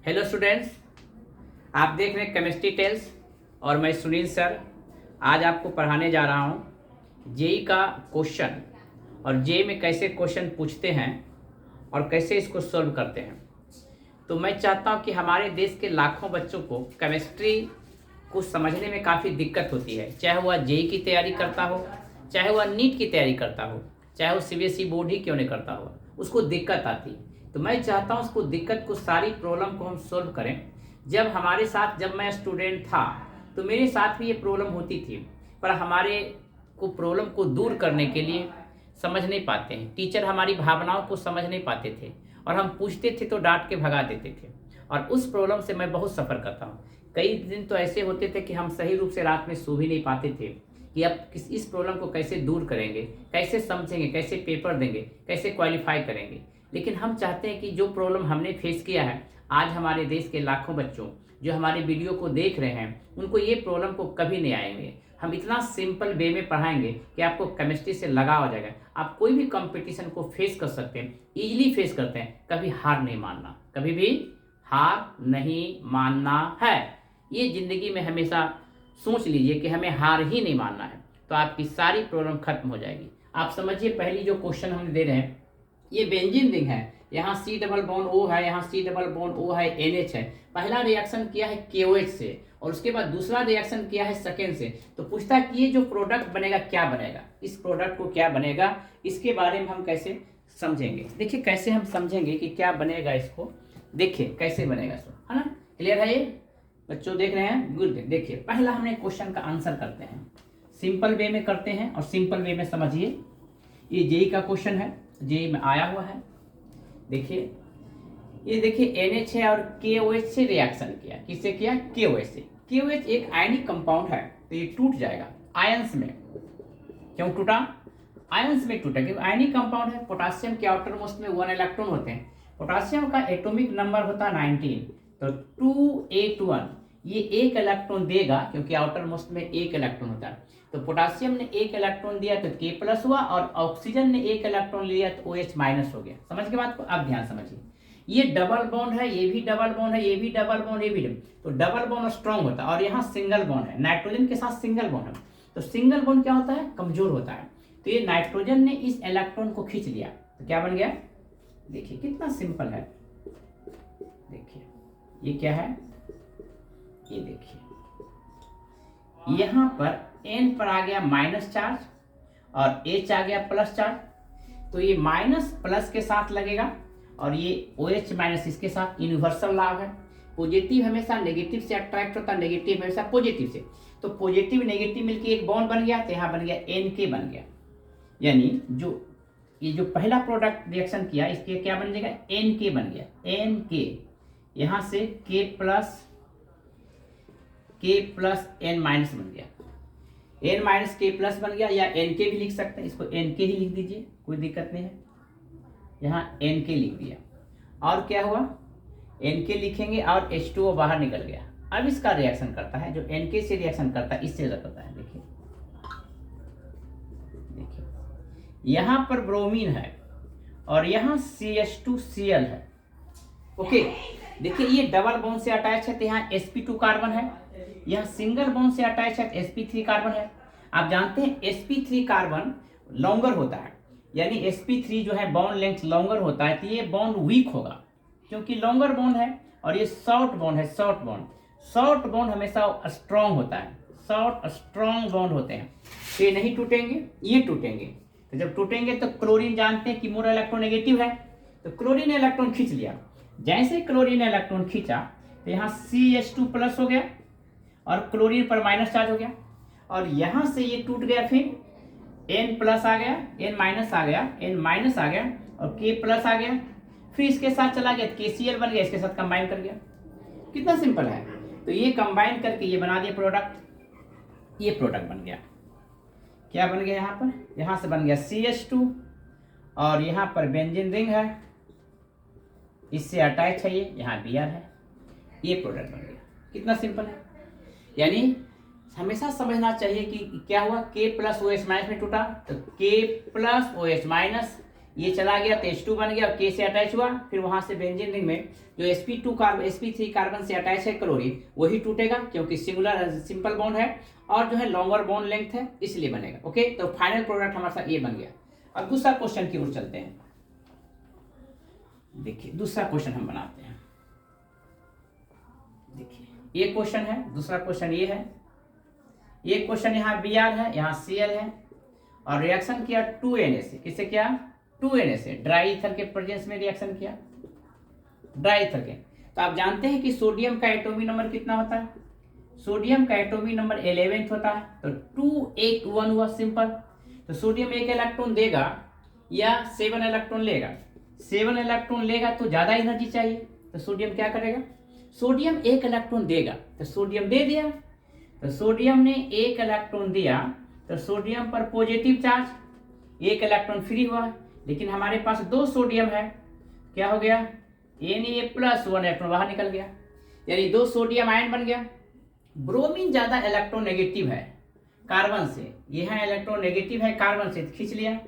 Hello students, आप देख रहे हैं केमिस्ट्री टेल्स और मैं सुनील सर। आज आपको पढ़ाने जा रहा हूँ जेई का क्वेश्चन और जेई में कैसे क्वेश्चन पूछते हैं और कैसे इसको सॉल्व करते हैं। तो मैं चाहता हूँ कि हमारे देश के लाखों बच्चों को केमिस्ट्री को समझने में काफ़ी दिक्कत होती है, चाहे वह जेई की तैयारी करता हो, चाहे वह नीट की तैयारी करता हो, चाहे वो सीबीएसई बोर्ड ही क्यों नहीं करता हो, उसको दिक्कत आती है। तो मैं चाहता हूँ उसको दिक्कत को, सारी प्रॉब्लम को हम सोल्व करें। जब मैं स्टूडेंट था तो मेरे साथ भी ये प्रॉब्लम होती थी, पर हमारे को प्रॉब्लम को दूर करने के लिए समझ नहीं पाते हैं, टीचर हमारी भावनाओं को समझ नहीं पाते थे और हम पूछते थे तो डांट के भगा देते थे। और उस प्रॉब्लम से मैं बहुत सफ़र करता हूँ। कई दिन तो ऐसे होते थे कि हम सही रूप से रात में सो भी नहीं पाते थे कि अब इस प्रॉब्लम को कैसे दूर करेंगे, कैसे समझेंगे, कैसे पेपर देंगे, कैसे क्वालिफाई करेंगे। लेकिन हम चाहते हैं कि जो प्रॉब्लम हमने फेस किया है, आज हमारे देश के लाखों बच्चों जो हमारे वीडियो को देख रहे हैं, उनको ये प्रॉब्लम को कभी नहीं आएंगे। हम इतना सिंपल वे में पढ़ाएंगे कि आपको केमिस्ट्री से लगाव हो जाएगा। आप कोई भी कंपटीशन को फेस कर सकते हैं, इजीली फेस करते हैं। कभी हार नहीं मानना, कभी भी हार नहीं मानना है। ये ज़िंदगी में हमेशा सोच लीजिए कि हमें हार ही नहीं मानना है, तो आपकी सारी प्रॉब्लम खत्म हो जाएगी। आप समझिए, पहली जो क्वेश्चन हम दे रहे हैं, ये बेंजीन रिंग है, यहाँ C डबल बॉन्ड O है, यहाँ C डबल बॉन्ड O है, NH है। पहला रिएक्शन किया है KOH से और उसके बाद दूसरा रिएक्शन किया है सेकेंड से। तो पूछता है कि ये जो प्रोडक्ट बनेगा क्या बनेगा, इस प्रोडक्ट को क्या बनेगा, इसके बारे में हम कैसे समझेंगे। देखिए कैसे हम समझेंगे कि क्या बनेगा, इसको देखिए कैसे बनेगा, है ना। क्लियर है ये बच्चों, देख रहे हैं, गुड। देखिए पहला हमने क्वेश्चन का आंसर करते हैं, सिंपल वे में करते हैं और सिंपल वे में समझिए। ये जेई का क्वेश्चन है, जेई में आया हुआ है। देखिए ये देखिए NH है और KOH से रिएक्शन किया, किससे किया, KOH से। KOH एक आयनिक कंपाउंड है, तो ये टूट जाएगा आयंस में। क्यों टूटा, आयंस में टूटा क्योंकि आयनिक कंपाउंड है। पोटासियम के आउटर मोस्ट में 1 इलेक्ट्रॉन होते हैं। पोटासियम का एटॉमिक नंबर होता है 19, तो 281 ये 1 इलेक्ट्रॉन देगा क्योंकि आउटर मोस्ट में 1 इलेक्ट्रॉन होता है। तो पोटासियम ने 1 इलेक्ट्रॉन दिया तो K प्लस हुआ और ऑक्सीजन ने 1 इलेक्ट्रॉन लिया तो OH माइनस हो गया। समझ के बात को, अब ध्यान समझिए। ये डबल बॉन्ड है, ये भी डबल बॉन्ड है, ये भी डबल बॉन्ड, ये भी डबल। तो डबल बॉन्ड स्ट्रॉन्ग होता है और यहाँ सिंगल बॉन्ड है, नाइट्रोजन के साथ सिंगल बॉन्ड है। तो सिंगल बॉन्ड क्या होता है, कमजोर होता है। तो ये नाइट्रोजन ने इस इलेक्ट्रॉन को खींच लिया, तो क्या बन गया, देखिए कितना सिंपल है। देखिए ये क्या है, ये देखिए यहाँ पर N पर आ गया माइनस चार्ज और H आ गया प्लस चार्ज। तो ये माइनस प्लस के साथ लगेगा और ये OH माइनस इसके साथ। यूनिवर्सल लॉ है, पॉजिटिव हमेशा नेगेटिव से अट्रैक्ट होता है, नेगेटिव हमेशा पॉजिटिव से। तो पॉजिटिव नेगेटिव मिलके एक बॉन्ड बन गया, तो यहाँ बन गया NK बन गया। यानी ये जो पहला प्रोडक्ट रिएक्शन किया, इसके क्या बन जाएगा, NK बन गया। NK यहाँ से K प्लस N माइनस बन गया, N माइनस K प्लस बन गया, या NK भी लिख सकते हैं, इसको NK ही लिख दीजिए, कोई दिक्कत नहीं है। यहाँ NK लिख दिया और क्या हुआ, NK लिखेंगे और H2O बाहर निकल गया। अब इसका रिएक्शन करता है, जो NK से रिएक्शन करता है इससे करता है। देखिए यहाँ पर ब्रोमीन है और यहाँ CH2Cl है। ओके, देखिए ये डबल बॉन्ड से अटैच है तो यहाँ sp2 कार्बन है, यहाँ सिंगल बॉन्ड से अटैच है तो sp3 कार्बन है। आप जानते हैं sp3 कार्बन लॉन्गर होता है, यानी sp3 जो है बॉन्ड लेंथ लॉन्गर होता है, तो ये बॉन्ड वीक होगा क्योंकि लॉन्गर बॉन्ड है। और ये शॉर्ट बॉन्ड है, शॉर्ट बॉन्ड हमेशा स्ट्रॉन्ग होता है, स्ट्रॉन्ग बॉन्ड होते हैं, तो ये नहीं टूटेंगे, ये टूटेंगे। तो जब टूटेंगे तो क्लोरीन जानते हैं कि मोर इलेक्ट्रोनेगेटिव है, तो क्लोरीन इलेक्ट्रॉन खींच लिया। जैसे क्लोरीन इलेक्ट्रॉन खींचा तो यहाँ CH2 प्लस हो गया और क्लोरीन पर माइनस चार्ज हो गया, और यहाँ से ये टूट गया, फिर N प्लस आ गया, N माइनस आ गया, N माइनस आ गया और K प्लस आ गया, फिर इसके साथ चला गया KCl बन गया, इसके साथ कंबाइन कर गया। कितना सिंपल है। तो ये कंबाइन करके ये बना दिया प्रोडक्ट, ये प्रोडक्ट बन गया। क्या बन गया, यहाँ पर, यहाँ से बन गया CH2 और यहाँ पर बेंजीन रिंग है, इससे अटैच है, ये यहाँ Br है, ये प्रोडक्ट बन गया। कितना सिंपल है। यानी हमेशा समझना चाहिए कि क्या हुआ, K प्लस OH माइनस में टूटा तो K प्लस OH माइनस, ये चला गया तो H2 बन गया, K से अटैच हुआ, फिर वहां से बेंजीन रिंग में जो sp3 कार्बन से अटैच है क्लोरीन, वही टूटेगा क्योंकि सिंगुलर सिंपल बॉन्ड है और जो है लॉन्गर बॉन्ड लेंथ है, इसलिए बनेगा। ओके, तो फाइनल प्रोडक्ट हमारे साथ ये बन गया। अब दूसरा क्वेश्चन की ओर चलते हैं। देखिए दूसरा क्वेश्चन हम बनाते हैं। देखिए ये क्वेश्चन है, दूसरा क्वेश्चन ये है। ये क्वेश्चन यहाँ Br है, यहाँ Cl है और रिएक्शन किया 2Na से। किससे किया? 2Na से। ड्राई ईथर के प्रेजेंस में रिएक्शन किया, ड्राई ईथर के। तो आप जानते हैं कि सोडियम का एटॉमिक नंबर कितना होता है? सोडियम का एटॉमिक नंबर 11 होता है, तो 281 हुआ, सिंपल। तो सोडियम 1 इलेक्ट्रॉन देगा या 7 इलेक्ट्रॉन लेगा? 7 इलेक्ट्रॉन लेगा तो ज्यादा एनर्जी चाहिए, तो सोडियम क्या करेगा? सोडियम 1 इलेक्ट्रॉन देगा, तो सोडियम दे दिया। तो सोडियम ने 1 इलेक्ट्रॉन दिया तो सोडियम पर पॉजिटिव चार्ज, 1 इलेक्ट्रॉन फ्री हुआ। लेकिन हमारे पास 2 सोडियम है, क्या हो गया? Na+1 इलेक्ट्रॉन बाहर निकल गया, यानी 2 सोडियम आयन बन गया। ब्रोमीन ज्यादा इलेक्ट्रॉन नेगेटिव है कार्बन से, यह इलेक्ट्रॉन नेगेटिव है कार्बन से, खींच लिया।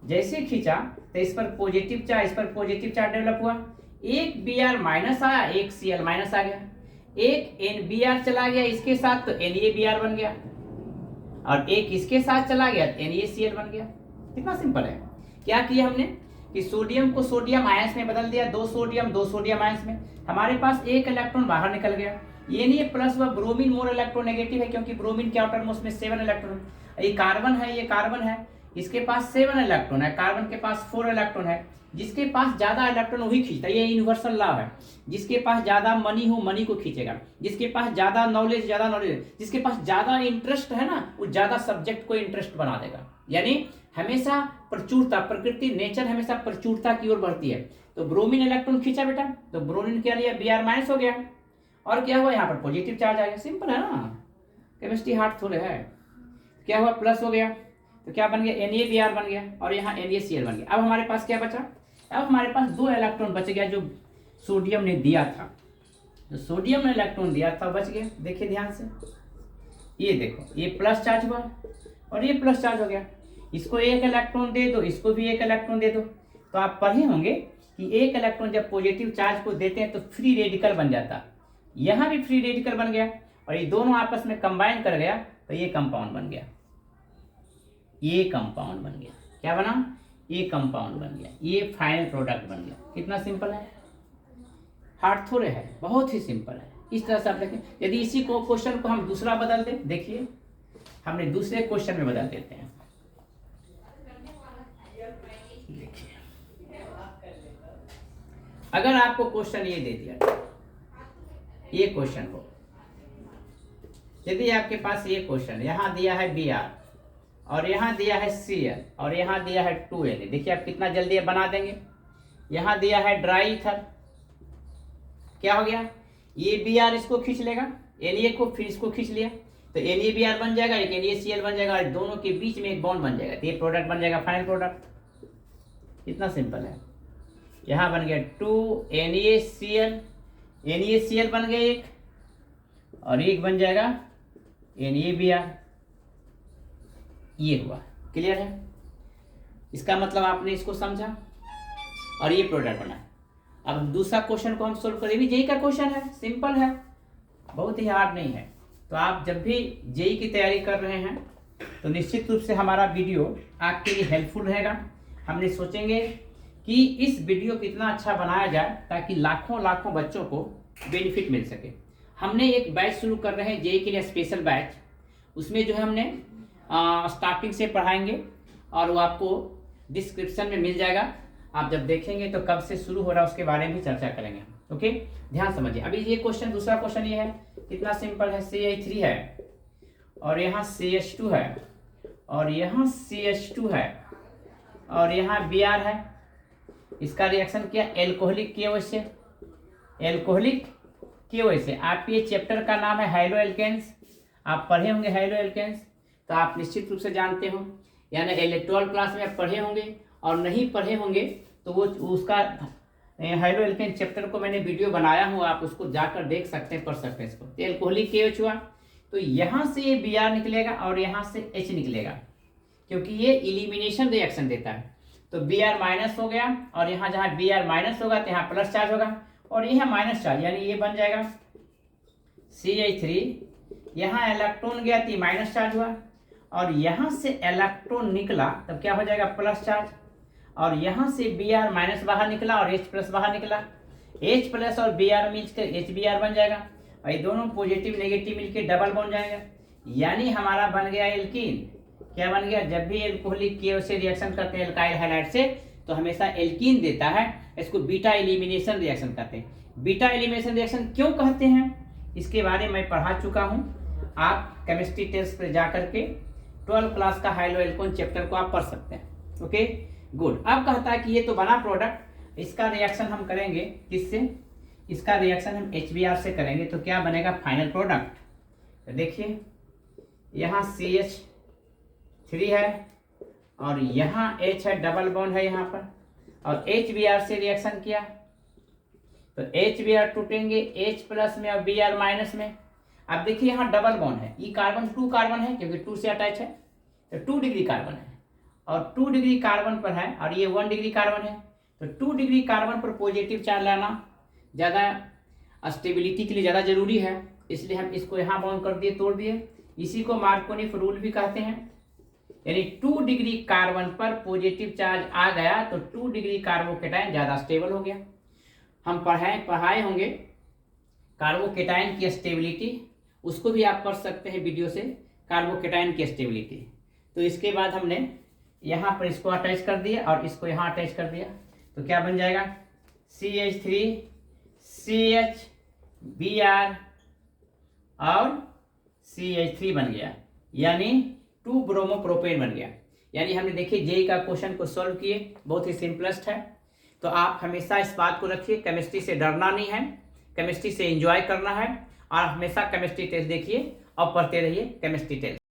जैसे खींचा तो इस पर पॉजिटिव चार्ज, इस पर पॉजिटिव चार्ज डेवलप हुआ। एक Br माइनस आया, एक Cl माइनस आ गया, एक NBr चला गया इसके साथ तो NaBr बन गया, और एक इसके साथ चला गया तो NaCl बन गया। कितना सिंपल है। क्या किया हमने कि सोडियम को सोडियम आयंस में बदल दिया, 2 सोडियम आयंस में। हमारे पास 1 इलेक्ट्रॉन बाहर निकल गया। ये नहीं प्लस हुआ, ब्रोमीन मोर इलेक्ट्रॉन नेगेटिव है क्योंकि ब्रोमीन के आउटर मोस्ट में 7 इलेक्ट्रॉन है। ये कार्बन है, इसके पास 7 इलेक्ट्रॉन है, कार्बन के पास 4 इलेक्ट्रॉन है। जिसके पास ज्यादा इलेक्ट्रॉन वही खींचता है, ये यूनिवर्सल लॉ है। जिसके पास ज्यादा मनी हो, मनी को खींचेगा। जिसके पास ज्यादा नॉलेज, जिसके पास ज्यादा इंटरेस्ट है ना, वो ज्यादा सब्जेक्ट को इंटरेस्ट बना देगा। यानी हमेशा प्रचुरता, प्रकृति नेचर हमेशा प्रचुरता की ओर बढ़ती है। तो ब्रोमीन इलेक्ट्रॉन खींचा बेटा, तो ब्रोमीन के लिए Br माइनस हो गया, और क्या हुआ? यहाँ पर पॉजिटिव चार्ज आ गया। सिंपल है ना, केमिस्ट्री हार्ड थोड़े है। क्या हुआ? प्लस हो गया, तो क्या बन गया? NaBr बन गया, और यहाँ NaCl बन गया। अब हमारे पास क्या बचा? अब हमारे पास 2 इलेक्ट्रॉन बच गया जो सोडियम ने दिया था। जो सोडियम ने इलेक्ट्रॉन दिया था बच गया। देखिए ध्यान से, ये देखो, ये प्लस चार्ज हुआ और ये प्लस चार्ज हो गया। इसको 1 इलेक्ट्रॉन दे दो, इसको भी 1 इलेक्ट्रॉन दे दो। तो आप पढ़े होंगे कि 1 इलेक्ट्रॉन जब पॉजिटिव चार्ज को देते हैं तो फ्री रेडिकल बन जाता। यहाँ भी फ्री रेडिकल बन गया, और ये दोनों आपस में कंबाइन कर गया तो ये कंपाउंड बन गया। ये कंपाउंड बन गया। क्या बना? ये कंपाउंड बन गया। ये फाइनल प्रोडक्ट बन गया। कितना सिंपल है, हार्ड थोड़े है, बहुत ही सिंपल है। इस तरह से आप देखें। यदि इसी को क्वेश्चन को हम दूसरा बदल दें, देखिए हमने दूसरे क्वेश्चन में बदल देते हैं। देखिए अगर आपको क्वेश्चन ये दे दिया, ये क्वेश्चन हो, यदि आपके पास ये क्वेश्चन यहाँ दिया है Br और यहाँ दिया है Cl और यहाँ दिया है 2Na, देखिए आप कितना जल्दी बना देंगे। यहाँ दिया है ड्राई ईथर, क्या हो गया? ये Br इसको खींच लेगा, Na को, फिर इसको खींच लिया तो NaBr बन जाएगा, एक NaCl बन जाएगा, और दोनों के बीच में एक बॉन्ड बन जाएगा, तो ये प्रोडक्ट बन जाएगा फाइनल प्रोडक्ट। इतना सिंपल है। यहाँ बन गया 2NaCl, NaCl बन गया एक, और एक बन जाएगा NaBr। ये हुआ, क्लियर है? इसका मतलब आपने इसको समझा और ये प्रोडक्ट बना। अब दूसरा क्वेश्चन को हम सोल्व करें, भी जेई का क्वेश्चन है, सिंपल है, बहुत ही हार्ड नहीं है। तो आप जब भी जेई की तैयारी कर रहे हैं तो निश्चित रूप से हमारा वीडियो आपके लिए हेल्पफुल रहेगा। हमने सोचेंगे कि इस वीडियो को इतना अच्छा बनाया जाए ताकि लाखों लाखों बच्चों को बेनिफिट मिल सके। हमने एक बैच शुरू कर रहे हैं जेई के लिए, स्पेशल बैच। उसमें जो है हमने स्टार्टिंग से पढ़ाएंगे और वो आपको डिस्क्रिप्शन में मिल जाएगा। आप जब देखेंगे तो कब से शुरू हो रहा है उसके बारे में भी चर्चा करेंगे। ओके, ध्यान समझिए। अभी ये क्वेश्चन, दूसरा क्वेश्चन ये है, कितना सिंपल है। CH3 है और यहाँ CH2 है और यहाँ CH2 है और यहाँ Br है। इसका रिएक्शन क्या? एल्कोहलिक की वजह से, एल्कोहलिक की वजह से। आप ये चैप्टर का नाम है हाइलो एल्केन्स, आप पढ़े होंगे हाइलो एल्केन्स, तो आप निश्चित रूप से जानते हो, यानी 12th क्लास में आप पढ़े होंगे, और नहीं पढ़े होंगे तो वो उसका हाइलो एल्केन चैप्टर को मैंने वीडियो बनाया हूँ, आप उसको जाकर देख सकते हैं, पढ़ सकते हैं इसको। एल्कोहलिक KH हुआ तो यहाँ से ये Br निकलेगा और यहाँ से H निकलेगा, क्योंकि ये इलिमिनेशन रिएक्शन देता है। तो बी आर माइनस हो गया, और यहाँ जहाँ बी आर माइनस होगा तो यहाँ प्लस चार्ज होगा, और यहाँ माइनस चार्ज, यानी ये बन जाएगा CH3। यहाँ इलेक्ट्रॉन गया तो माइनस चार्ज हुआ, और यहाँ से इलेक्ट्रॉन निकला तब क्या हो जाएगा प्लस चार्ज, और यहाँ से बी आर माइनस बाहर निकला और H प्लस बाहर निकला। H प्लस और बी आर मिल कर HBr बन जाएगा, और ये दोनों पॉजिटिव नेगेटिव मिलकर डबल बन जाएगा, यानी हमारा बन गया एल्कीन। क्या बन गया? जब भी एल्कोहलिक के से रिएक्शन करते हैं एल्काइल हैलाइड से तो हमेशा एल्कीन देता है, इसको बीटा एलिमिनेशन रिएक्शन कहते हैं। बीटा एलिमिनेशन रिएक्शन क्यों कहते हैं इसके बारे में मैं पढ़ा चुका हूँ, आप केमिस्ट्री टेस्ट पर जा करके 12 क्लास का हाइलो एल्कोन चैप्टर को आप पढ़ सकते हैं। Okay good. अब कहता है कि ये तो बना प्रोडक्ट, इसका रिएक्शन हम करेंगे किससे? इसका रिएक्शन हम HBr से करेंगे, तो क्या बनेगा फाइनल प्रोडक्ट? तो देखिए यहाँ CH3 है और यहाँ H है, डबल बॉन्ड है यहाँ पर, और HBr से रिएक्शन किया तो HBr टूटेंगे H प्लस में और Br माइनस में। अब देखिए यहाँ डबल बॉन्ड है, ये कार्बन 2 कार्बन है क्योंकि 2 से अटैच है, तो 2 डिग्री कार्बन है, और 2 डिग्री कार्बन पर है, और ये 1 डिग्री कार्बन है, तो 2 डिग्री कार्बन पर पॉजिटिव चार्ज लाना ज़्यादा स्टेबिलिटी के लिए ज़्यादा जरूरी है, इसलिए हम इसको यहाँ बाउंड कर दिए, तोड़ दिए। इसी को मार्कोनी रूल भी कहते हैं, यानी 2 डिग्री कार्बन पर पॉजिटिव चार्ज आ गया तो 2 डिग्री कार्बोकेटाइन ज़्यादा स्टेबल हो गया। हम पढ़ाए होंगे कार्बोकेटाइन की स्टेबिलिटी, उसको भी आप पढ़ सकते हैं वीडियो से, कार्बोकेटाइन की स्टेबिलिटी। तो इसके बाद हमने यहाँ पर इसको अटैच कर दिया और इसको यहाँ अटैच कर दिया, तो क्या बन जाएगा CH3 CH Br और CH3 बन गया, यानी 2 ब्रोमोप्रोपेन बन गया। यानी हमने देखिए जेई का क्वेश्चन को सॉल्व किए, बहुत ही सिंपलेस्ट है। तो आप हमेशा इस बात को रखिए, केमिस्ट्री से डरना नहीं है, केमिस्ट्री से एंजॉय करना है, और हमेशा केमिस्ट्री टेस्ट देखिए और पढ़ते रहिए केमिस्ट्री टेस्ट।